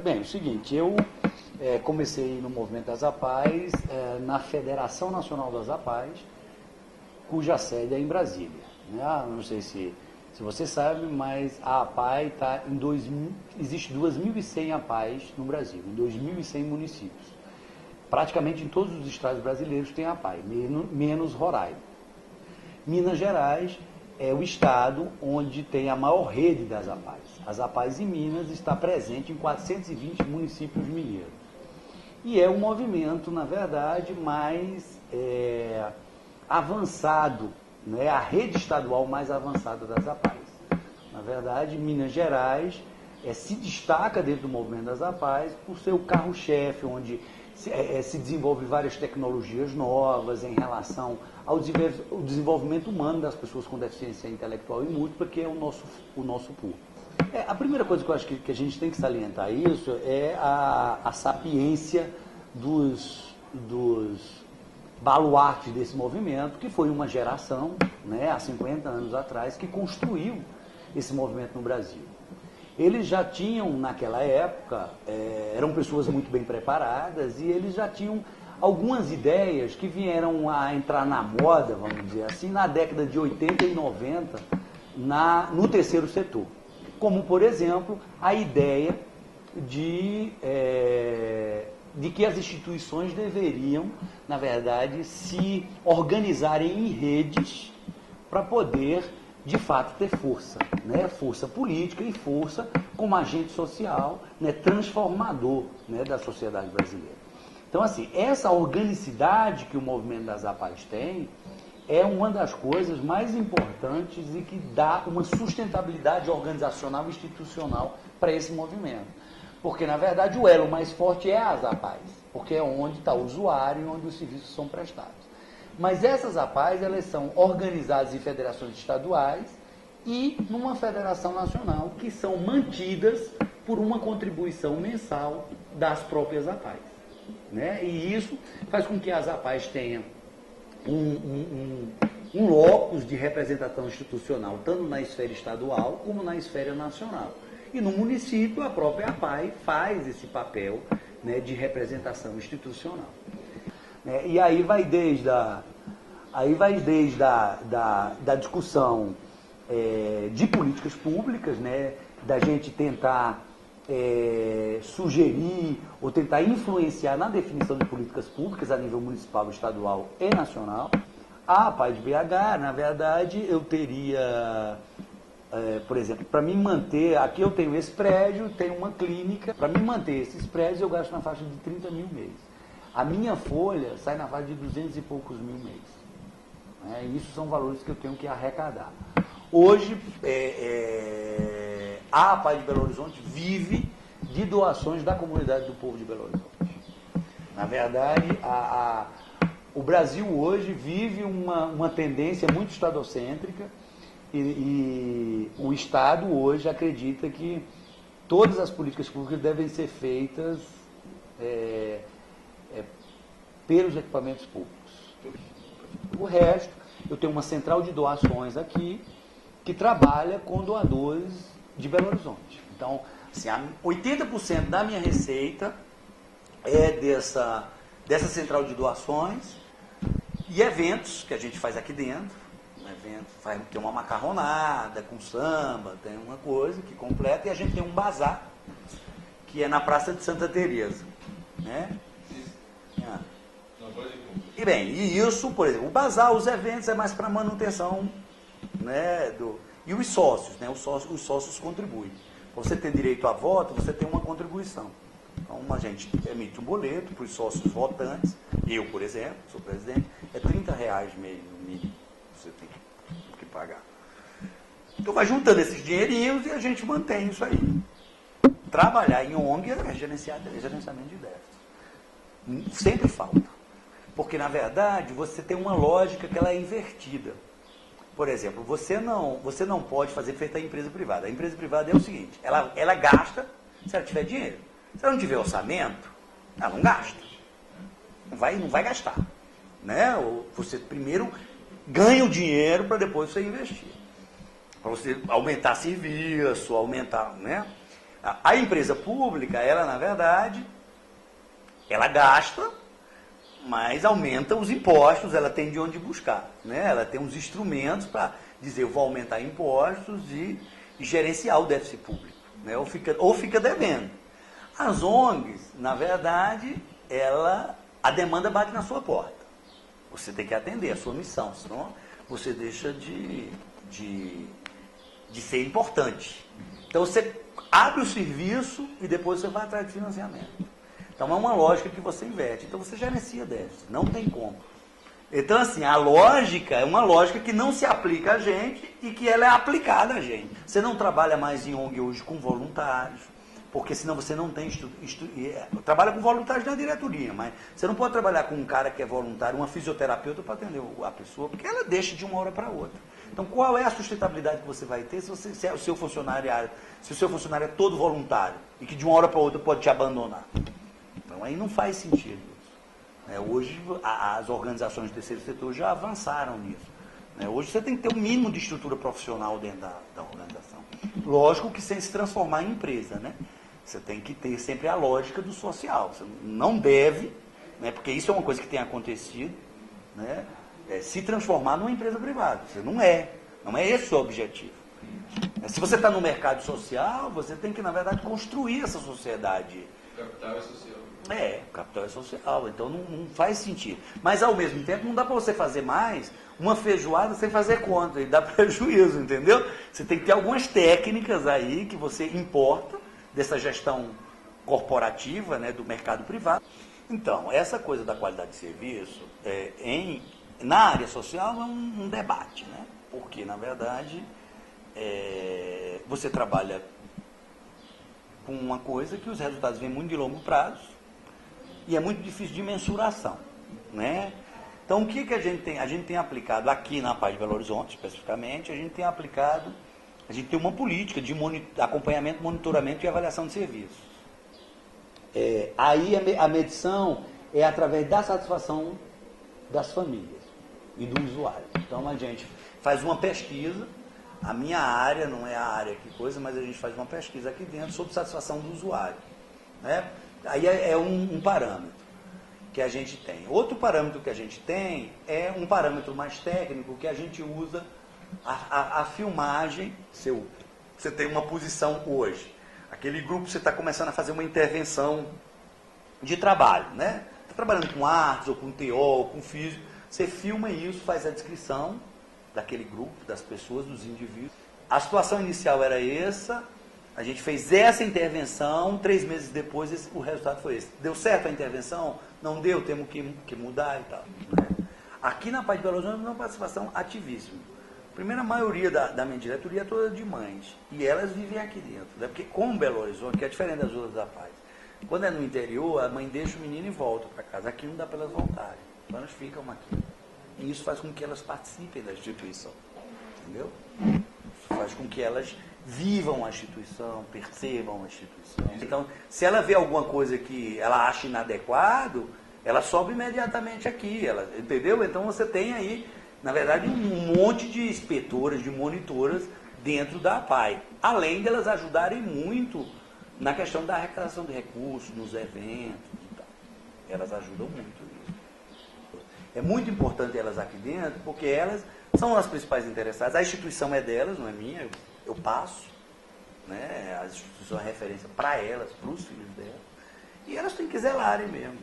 Bem, é o seguinte, eu comecei no movimento das APAES, na Federação Nacional das APAES, cuja sede é em Brasília. Né? Não sei se você sabe, mas a APAE está em 2000, existe 2.100 APAEs no Brasil, em 2.100 municípios. Praticamente em todos os estados brasileiros tem APAE, menos Roraima. Minas Gerais é o estado onde tem a maior rede das APAEs. As APAEs em Minas está presente em 420 municípios mineiros. E é um movimento, na verdade, mais avançado, né? A rede estadual mais avançada das APAEs. Na verdade, Minas Gerais se destaca dentro do movimento das APAEs por ser o carro-chefe, onde se desenvolve várias tecnologias novas em relação ao desenvolvimento humano das pessoas com deficiência intelectual e múltipla, que é o nosso público. A primeira coisa que eu acho que a gente tem que salientar isso é a sapiência dos baluartes desse movimento, que foi uma geração, né, há 50 anos atrás, que construiu esse movimento no Brasil. Eles já tinham, naquela época, eram pessoas muito bem preparadas e eles já tinham algumas ideias que vieram a entrar na moda, vamos dizer assim, na década de 80 e 90, no terceiro setor. Como, por exemplo, a ideia de que as instituições deveriam, na verdade, se organizarem em redes para poder, de fato, ter força, né? Força política e força como agente social, né? Transformador, né? Da sociedade brasileira. Então, assim, essa organicidade que o movimento das APAES tem é uma das coisas mais importantes e que dá uma sustentabilidade organizacional e institucional para esse movimento. Porque, na verdade, o elo mais forte é as APAES, porque é onde está o usuário e onde os serviços são prestados. Mas essas APAES, elas são organizadas em federações estaduais e numa federação nacional, que são mantidas por uma contribuição mensal das próprias APAES. Né? E isso faz com que as APAES tenham um locus de representação institucional, tanto na esfera estadual como na esfera nacional. E no município, a própria APAE faz esse papel, né, de representação institucional. E aí vai desde a discussão de políticas públicas, né, da gente tentar sugerir ou tentar influenciar na definição de políticas públicas a nível municipal, estadual e nacional. A APAE de BH, na verdade, eu teria, por exemplo, para mim manter, aqui eu tenho esse prédio, tenho uma clínica, para mim manter esses prédios eu gasto na faixa de 30 mil mês. A minha folha sai na faixa de 200 e poucos mil mês. Isso são valores que eu tenho que arrecadar. Hoje, a APAE de Belo Horizonte vive de doações da comunidade do povo de Belo Horizonte. Na verdade, o Brasil hoje vive uma tendência muito estadocêntrica e o Estado hoje acredita que todas as políticas públicas devem ser feitas pelos equipamentos públicos. O resto, eu tenho uma central de doações aqui que trabalha com doadores de Belo Horizonte. Então, assim, 80% da minha receita é dessa central de doações e eventos que a gente faz aqui dentro. Tem uma macarronada com samba, tem uma coisa que completa, e a gente tem um bazar, que é na Praça de Santa Teresa. Né? E bem, e isso, por exemplo, o bazar, os eventos é mais para manutenção, né, e os sócios, né, os sócios contribuem. Para você ter direito a voto, você tem uma contribuição. Então, a gente emite um boleto para os sócios votantes, eu, por exemplo, sou presidente, é R$30 mesmo, no mínimo, você tem que pagar. Então, vai juntando esses dinheirinhos e a gente mantém isso aí. Trabalhar em ONG é gerenciamento de déficit. Sempre falta. Porque, na verdade, você tem uma lógica que ela é invertida. Por exemplo, você não pode fazer feito a empresa privada. A empresa privada é o seguinte, ela gasta se ela tiver dinheiro. Se ela não tiver orçamento, ela não gasta. Não vai gastar. Né? Você primeiro ganha o dinheiro para depois você investir. Para você aumentar serviço, aumentar, né? A empresa pública, ela na verdade, ela gasta, mas aumenta os impostos, ela tem de onde buscar, né? Ela tem uns instrumentos para dizer, eu vou aumentar impostos e gerenciar o déficit público, né? Ou fica devendo. As ONGs, na verdade, a demanda bate na sua porta. Você tem que atender a sua missão, senão você deixa de ser importante. Então você abre o serviço e depois você vai atrás de financiamento. Então é uma lógica que você inverte. Então você gerencia déficit, não tem como. Então assim, a lógica é uma lógica que não se aplica a gente e que ela é aplicada a gente. Você não trabalha mais em ONG hoje com voluntários, porque senão você não tem trabalha com voluntários na diretoria, mas você não pode trabalhar com um cara que é voluntário, uma fisioterapeuta para atender a pessoa, porque ela deixa de uma hora para outra. Então qual é a sustentabilidade que você vai ter se o seu funcionário é todo voluntário e que de uma hora para outra pode te abandonar? Então aí não faz sentido isso. Hoje as organizações do terceiro setor já avançaram nisso. Hoje você tem que ter um mínimo de estrutura profissional dentro da organização. Lógico que sem se transformar em empresa, né? Você tem que ter sempre a lógica do social. Você não deve, né, porque isso é uma coisa que tem acontecido, né, se transformar numa empresa privada. Você não é esse o objetivo. Se você está no mercado social, você tem que, na verdade, construir essa sociedade. O capital é social. O capital é social, então não faz sentido. Mas, ao mesmo tempo, não dá para você fazer mais uma feijoada sem fazer conta, e dá prejuízo, entendeu? Você tem que ter algumas técnicas aí que você importa dessa gestão corporativa, né, do mercado privado. Então, essa coisa da qualidade de serviço, na área social, é um debate, né? Porque, na verdade, você trabalha com uma coisa que os resultados vêm muito de longo prazo, e é muito difícil de mensuração, né? Então, o que a gente tem? A gente tem aplicado aqui na Paz de Belo Horizonte, especificamente, a gente tem uma política de acompanhamento, monitoramento e avaliação de serviços. Aí a medição é através da satisfação das famílias e do usuário. Então, a gente faz uma pesquisa, a minha área, não é a área que coisa, mas a gente faz uma pesquisa aqui dentro sobre satisfação do usuário, né? Aí é um parâmetro que a gente tem. Outro parâmetro que a gente tem é um parâmetro mais técnico que a gente usa a filmagem. Você tem uma posição hoje. Aquele grupo, você está começando a fazer uma intervenção de trabalho, né? Está trabalhando com artes, ou com TO, ou com físico. Você filma isso, faz a descrição daquele grupo, das pessoas, dos indivíduos. A situação inicial era essa. A gente fez essa intervenção, 3 meses depois o resultado foi esse. Deu certo a intervenção? Não deu, temos que mudar e tal. Aqui na Paz de Belo Horizonte, uma participação ativíssima. Primeiro, a maioria da minha diretoria é toda de mães. E elas vivem aqui dentro. Né? Porque com Belo Horizonte, que é diferente das outras da Paz, quando é no interior, a mãe deixa o menino e volta para casa. Aqui não dá para elas voltarem. Então elas ficam aqui. E isso faz com que elas participem da instituição. Entendeu? Isso faz com que elas vivam a instituição, percebam a instituição. Então, se ela vê alguma coisa que ela acha inadequado, ela sobe imediatamente aqui, entendeu? Então você tem aí, na verdade, um monte de inspetoras, de monitoras dentro da APAI, além delas ajudarem muito na questão da arrecadação de recursos, nos eventos e tal. Elas ajudam muito nisso. É muito importante elas aqui dentro, porque elas são as principais interessadas. A instituição é delas, não é minha. Eu passo, né? A instituição é referência para elas, para os filhos delas, e elas têm que zelarem mesmo.